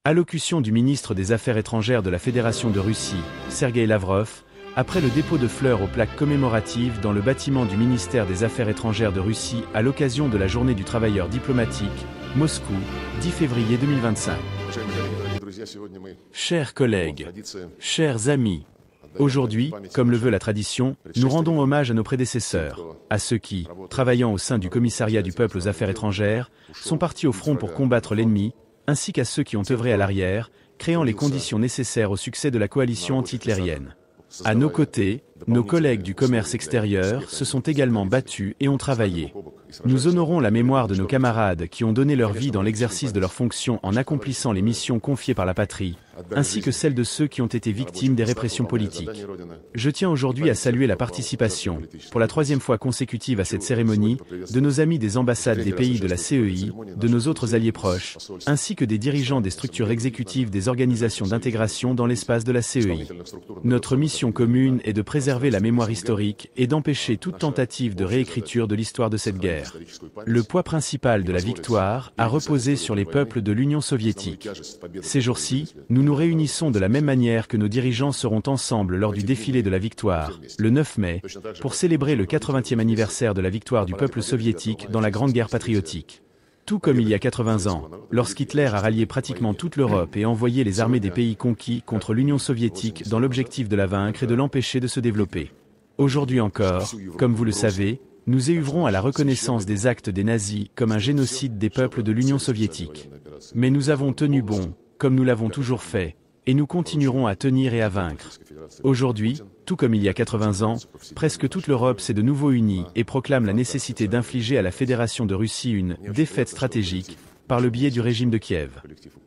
Allocution du ministre des Affaires étrangères de la Fédération de Russie, Sergueï Lavrov, après le dépôt de fleurs aux plaques commémoratives dans le bâtiment du ministère des Affaires étrangères de Russie à l'occasion de la Journée du travailleur diplomatique, Moscou, 10 février 2025. Chers collègues, chers amis, aujourd'hui, comme le veut la tradition, nous rendons hommage à nos prédécesseurs, à ceux qui, travaillant au sein du Commissariat du peuple aux affaires étrangères, sont partis au front pour combattre l'ennemi, ainsi qu'à ceux qui ont œuvré à l'arrière, créant les conditions nécessaires au succès de la coalition anti-hitlérienne. À nos côtés, nos collègues du commerce extérieur se sont également battus et ont travaillé. Nous honorons la mémoire de nos camarades qui ont donné leur vie dans l'exercice de leurs fonctions en accomplissant les missions confiées par la patrie, ainsi que celles de ceux qui ont été victimes des répressions politiques. Je tiens aujourd'hui à saluer la participation, pour la 3e fois consécutive à cette cérémonie, de nos amis des ambassades des pays de la CEI, de nos autres alliés proches, ainsi que des dirigeants des structures exécutives des organisations d'intégration dans l'espace de la CEI. Notre mission commune est de préserver la mémoire historique et d'empêcher toute tentative de réécriture de l'histoire de cette guerre. Le poids principal de la victoire a reposé sur les peuples de l'Union soviétique. Ces jours-ci, nous nous réunissons de la même manière que nos dirigeants seront ensemble lors du défilé de la victoire, le 9 mai, pour célébrer le 80e anniversaire de la victoire du peuple soviétique dans la Grande Guerre patriotique. Tout comme il y a 80 ans, lorsqu'Hitler a rallié pratiquement toute l'Europe et envoyé les armées des pays conquis contre l'Union soviétique dans l'objectif de la vaincre et de l'empêcher de se développer. Aujourd'hui encore, comme vous le savez, nous œuvrons à la reconnaissance des actes des nazis comme un génocide des peuples de l'Union soviétique. Mais nous avons tenu bon, comme nous l'avons toujours fait, et nous continuerons à tenir et à vaincre. Aujourd'hui, tout comme il y a 80 ans, presque toute l'Europe s'est de nouveau unie et proclame la nécessité d'infliger à la Fédération de Russie une défaite stratégique par le biais du régime de Kiev.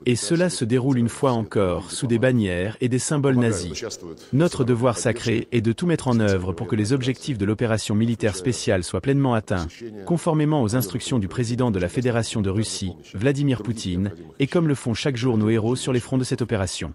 Et cela se déroule une fois encore sous des bannières et des symboles nazis. Notre devoir sacré est de tout mettre en œuvre pour que les objectifs de l'opération militaire spéciale soient pleinement atteints, conformément aux instructions du président de la Fédération de Russie, Vladimir Poutine, et comme le font chaque jour nos héros sur les fronts de cette opération.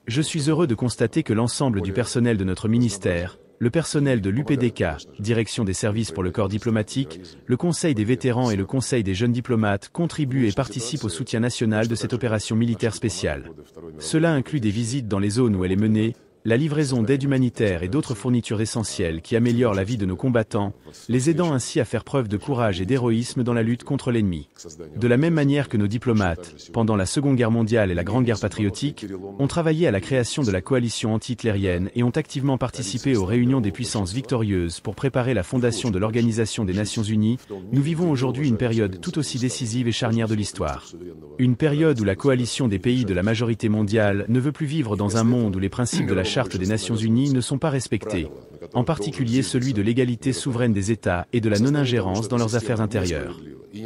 Je suis heureux de constater que l'ensemble du personnel de notre ministère, le personnel de l'UPDK, Direction des services pour le corps diplomatique, le Conseil des vétérans et le Conseil des jeunes diplomates contribuent et participent au soutien national de cette opération militaire spéciale. Cela inclut des visites dans les zones où elle est menée, la livraison d'aide humanitaire et d'autres fournitures essentielles qui améliorent la vie de nos combattants, les aidant ainsi à faire preuve de courage et d'héroïsme dans la lutte contre l'ennemi. De la même manière que nos diplomates, pendant la Seconde Guerre mondiale et la Grande Guerre patriotique, ont travaillé à la création de la coalition anti-hitlérienne et ont activement participé aux réunions des puissances victorieuses pour préparer la fondation de l'Organisation des Nations Unies, nous vivons aujourd'hui une période tout aussi décisive et charnière de l'histoire. Une période où la coalition des pays de la majorité mondiale ne veut plus vivre dans un monde où les principes de la Charte des Nations Unies ne sont pas respectés, en particulier celui de l'égalité souveraine des États et de la non-ingérence dans leurs affaires intérieures.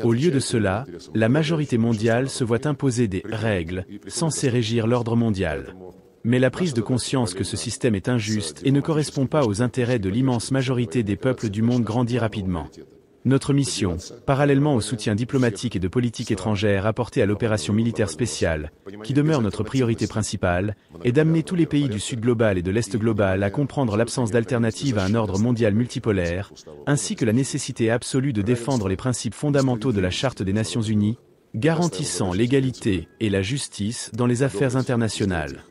Au lieu de cela, la majorité mondiale se voit imposer des règles censées régir l'ordre mondial. Mais la prise de conscience que ce système est injuste et ne correspond pas aux intérêts de l'immense majorité des peuples du monde grandit rapidement. Notre mission, parallèlement au soutien diplomatique et de politique étrangère apporté à l'opération militaire spéciale, qui demeure notre priorité principale, est d'amener tous les pays du Sud global et de l'Est global à comprendre l'absence d'alternative à un ordre mondial multipolaire, ainsi que la nécessité absolue de défendre les principes fondamentaux de la Charte des Nations Unies, garantissant l'égalité et la justice dans les affaires internationales.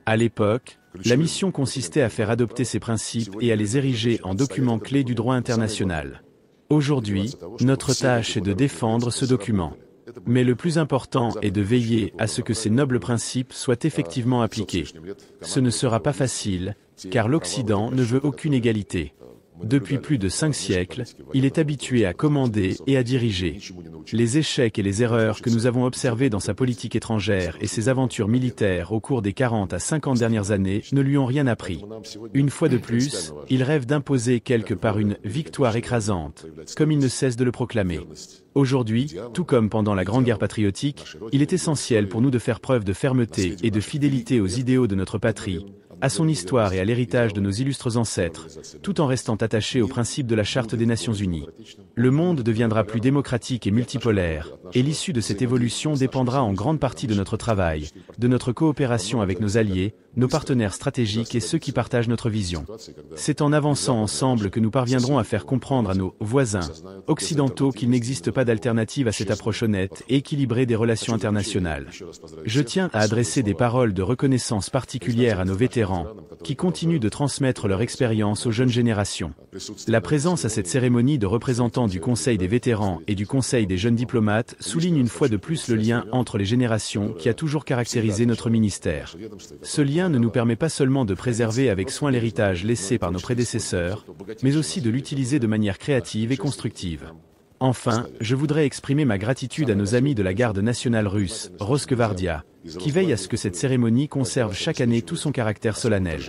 À l'époque, la mission consistait à faire adopter ces principes et à les ériger en documents clés du droit international. Aujourd'hui, notre tâche est de défendre ce document. Mais le plus important est de veiller à ce que ces nobles principes soient effectivement appliqués. Ce ne sera pas facile, car l'Occident ne veut aucune égalité. Depuis plus de 5 siècles, il est habitué à commander et à diriger. Les échecs et les erreurs que nous avons observés dans sa politique étrangère et ses aventures militaires au cours des 40 à 50 dernières années ne lui ont rien appris. Une fois de plus, il rêve d'imposer quelque part une victoire écrasante, comme il ne cesse de le proclamer. Aujourd'hui, tout comme pendant la Grande Guerre patriotique, il est essentiel pour nous de faire preuve de fermeté et de fidélité aux idéaux de notre patrie, à son histoire et à l'héritage de nos illustres ancêtres, tout en restant attaché aux principes de la Charte des Nations Unies. Le monde deviendra plus démocratique et multipolaire, et l'issue de cette évolution dépendra en grande partie de notre travail, de notre coopération avec nos alliés, nos partenaires stratégiques et ceux qui partagent notre vision. C'est en avançant ensemble que nous parviendrons à faire comprendre à nos voisins occidentaux qu'il n'existe pas d'alternative à cette approche honnête et équilibrée des relations internationales. Je tiens à adresser des paroles de reconnaissance particulières à nos vétérans, qui continuent de transmettre leur expérience aux jeunes générations. La présence à cette cérémonie de représentants du Conseil des vétérans et du Conseil des jeunes diplomates souligne une fois de plus le lien entre les générations qui a toujours caractérisé notre ministère. Ce lien ne nous permet pas seulement de préserver avec soin l'héritage laissé par nos prédécesseurs, mais aussi de l'utiliser de manière créative et constructive. Enfin, je voudrais exprimer ma gratitude à nos amis de la garde nationale russe, Rosgvardia, qui veillent à ce que cette cérémonie conserve chaque année tout son caractère solennel.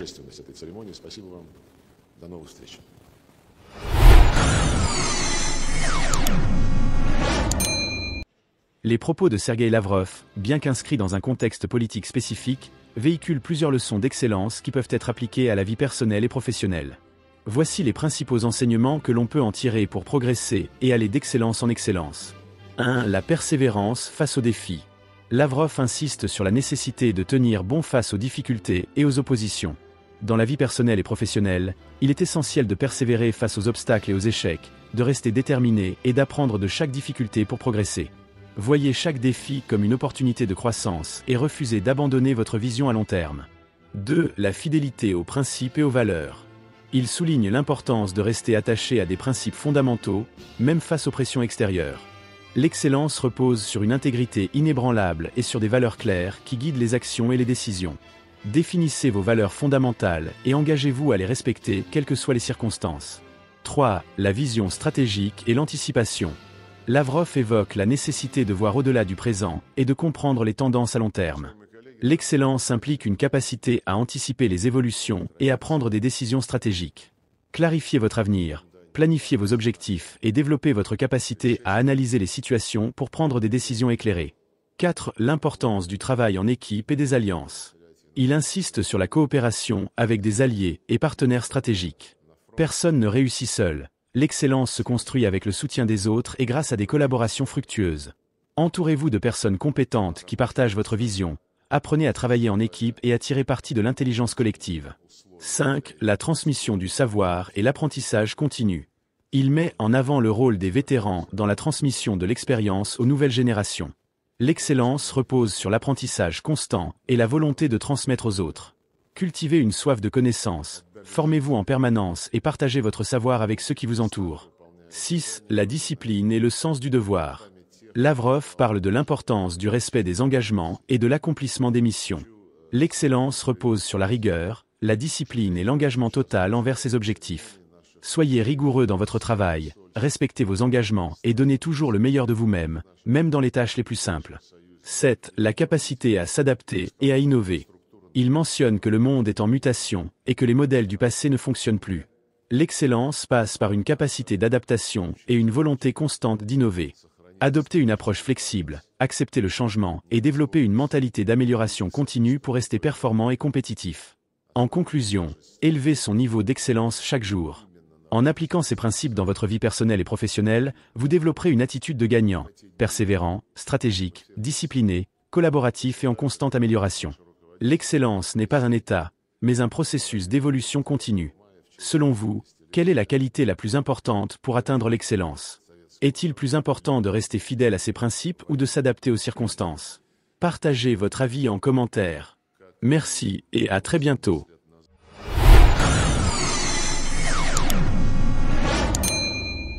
Les propos de Sergueï Lavrov, bien qu'inscrits dans un contexte politique spécifique, véhiculent plusieurs leçons d'excellence qui peuvent être appliquées à la vie personnelle et professionnelle. Voici les principaux enseignements que l'on peut en tirer pour progresser et aller d'excellence en excellence. 1. La persévérance face aux défis. Lavrov insiste sur la nécessité de tenir bon face aux difficultés et aux oppositions. Dans la vie personnelle et professionnelle, il est essentiel de persévérer face aux obstacles et aux échecs, de rester déterminé et d'apprendre de chaque difficulté pour progresser. Voyez chaque défi comme une opportunité de croissance et refusez d'abandonner votre vision à long terme. 2. La fidélité aux principes et aux valeurs. Il souligne l'importance de rester attaché à des principes fondamentaux, même face aux pressions extérieures. L'excellence repose sur une intégrité inébranlable et sur des valeurs claires qui guident les actions et les décisions. Définissez vos valeurs fondamentales et engagez-vous à les respecter quelles que soient les circonstances. 3. La vision stratégique et l'anticipation. Lavrov évoque la nécessité de voir au-delà du présent et de comprendre les tendances à long terme. L'excellence implique une capacité à anticiper les évolutions et à prendre des décisions stratégiques. Clarifiez votre avenir, planifiez vos objectifs et développez votre capacité à analyser les situations pour prendre des décisions éclairées. 4. L'importance du travail en équipe et des alliances. Il insiste sur la coopération avec des alliés et partenaires stratégiques. Personne ne réussit seul. L'excellence se construit avec le soutien des autres et grâce à des collaborations fructueuses. Entourez-vous de personnes compétentes qui partagent votre vision. Apprenez à travailler en équipe et à tirer parti de l'intelligence collective. 5. La transmission du savoir et l'apprentissage continu. Il met en avant le rôle des vétérans dans la transmission de l'expérience aux nouvelles générations. L'excellence repose sur l'apprentissage constant et la volonté de transmettre aux autres. Cultivez une soif de connaissance, formez-vous en permanence et partagez votre savoir avec ceux qui vous entourent. 6. La discipline et le sens du devoir. Lavrov parle de l'importance du respect des engagements et de l'accomplissement des missions. L'excellence repose sur la rigueur, la discipline et l'engagement total envers ses objectifs. Soyez rigoureux dans votre travail, respectez vos engagements et donnez toujours le meilleur de vous-même, même dans les tâches les plus simples. 7. La capacité à s'adapter et à innover. Il mentionne que le monde est en mutation et que les modèles du passé ne fonctionnent plus. L'excellence passe par une capacité d'adaptation et une volonté constante d'innover. Adoptez une approche flexible, acceptez le changement et développez une mentalité d'amélioration continue pour rester performant et compétitif. En conclusion, élevez son niveau d'excellence chaque jour. En appliquant ces principes dans votre vie personnelle et professionnelle, vous développerez une attitude de gagnant, persévérant, stratégique, discipliné, collaboratif et en constante amélioration. L'excellence n'est pas un état, mais un processus d'évolution continue. Selon vous, quelle est la qualité la plus importante pour atteindre l'excellence ? Est-il plus important de rester fidèle à ses principes ou de s'adapter aux circonstances ? Partagez votre avis en commentaire. Merci et à très bientôt.